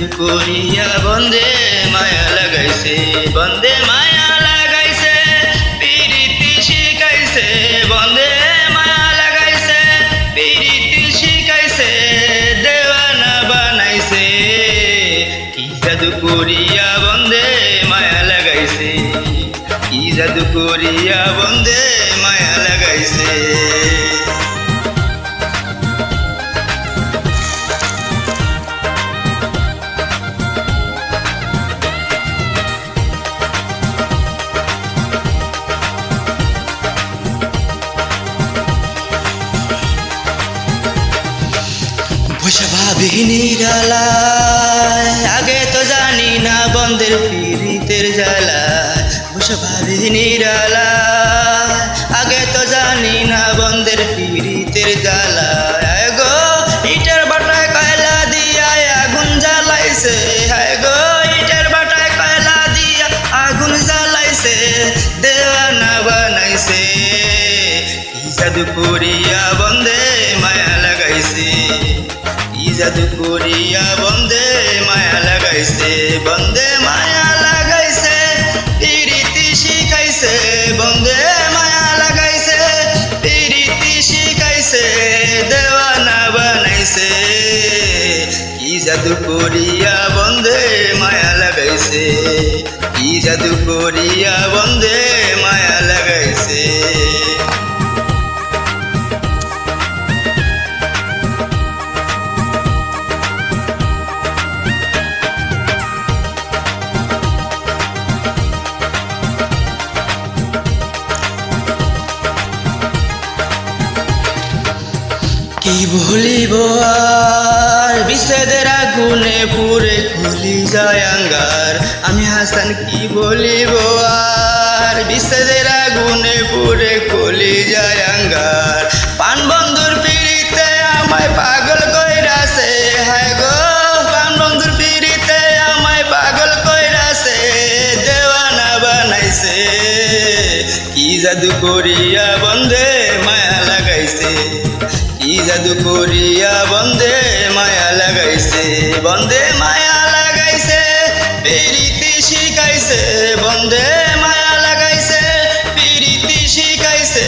জাদু করিয়া বন্দে মায়া লাগাইছে, বন্দে মায়া লাগাইছে, পিরিতি শিখাইছে, বন্দে মায়া লাগাইছে, পিরিতি শিখাইছে, দেওয়ানা বানাইছে। কি জাদু করিয়া বন্দে মায়া লাগাইছে, কি জাদু করিয়া বন্দে মায়া লাগাইছে। বসে ভাবি নিরালায়, আগে তো জানি না বন্দের পীড়িতের জ্বালায়। বসে ভাবি নিরালায়, আগে তো জানি না বন্দের পীড়িতের জ্বালায়। গো ইটের বাটায় কয়লা দিয়া আগুন জ্বালাইছে, হায় গো ইটের বাটায় কয়লা দিয়া আগুন জ্বালাইছে, দেওয়ানা বানাইছে। কি জাদু করিয়া বন্দে মায়া লাগাইছে, কি জাদু করিয়া বন্দে মায়া লাগাইছে, বন্দে মায়া লাগাইছে, পিরিতি শিখাইছে, বন্দে মায়া লাগাইছে, পিরিতি শিখাইছে, দেওয়ানা বানাইছে। কি জাদু করিয়া বন্দে মায়া লাগাইছে, কি জাদু করিয়া বন্দে মায়া লাগাইছে। কি ভুলিব আর বিষেদের আগুনে পুরে খুলি যায় আঙ্গার, আমি হাসান কি বলিব আর বিষেদের আগুনে পুরে খুলি যায় আঙ্গার। পান বন্ধুর পিড়িতে আমায় পাগল কইরাছে, হায় গো পান বন্ধুর পিড়িতে আমায় পাগল কইরাছে, দেওয়ানা বানাইছে। কি জাদু করিয়া বন্দে মায়া লাগাইছে, কি জাদু করিয়া বন্দে মায়া লাগাইছে, বন্দে মায়া লাগাইছে, পিরিতি শিখাইছে, বন্দে মায়া লাগাইছে, পিরিতি শিখাইছে,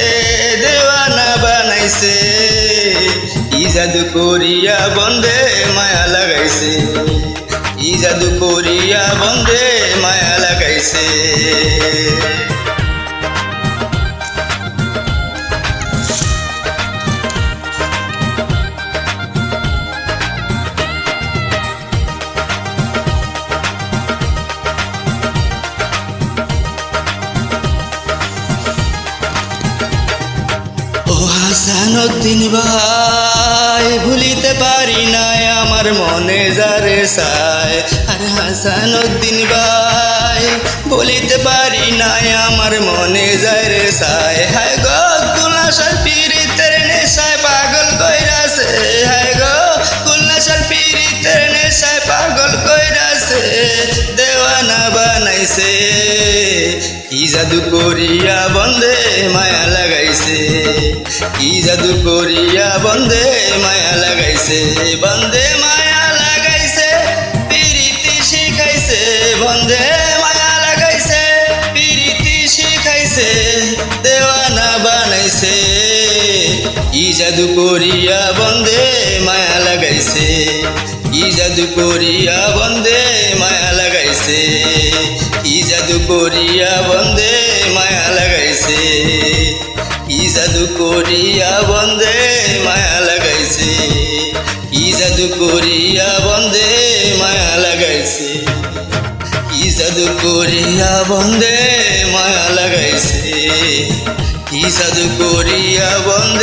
দেওয়ানা বানাইছে। কি জাদু করিয়া বন্দে মায়া লাগাইছে, কি জাদু করিয়া বন্দে মায়া লাগাইছে। হাসানুদ্দিন ভাই ভুলিতে পারি নাই আমার মনে যারে চায়, আরে হাসানুদ্দিন ভাই ভুলিতে পারি নাই আমার মনে যারে চায়। হায় গো গুলশান পীরিতের নেশায় পাগল কইরাছে, হায় গো গুলশান পীরিতের নেশায় পাগল কইরাছে, দেওয়ানা বানাইছে। কি জাদু করিয়া বন্দে মায়া লাগাইছে, কি জাদু করিয়া বন্দে মায়া লাগাইছে, বন্দে মায়া লাগাইছে, পিরিতি শিখাইছে, বন্দে মায়া লাগাইছে, পিরিতি শিখাইছে, দেওয়ানা বানাইছে। কি জাদু করিয়া বন্দে মায়া লাগাইছে, কি জাদু করিয়া বন্দে মায়া লাগাইছে, কি জাদু করিয়া বন্দে মায়া লাগাইছে, কি জাদু করিয়া বন্দে মায়া লাগাইছে, কি জাদু করিয়া বন্দে মায়া লাগাইছে, কি জাদু করিয়া বন্দে মায়া লাগাইছে, কি জাদু করিয়া বন্দে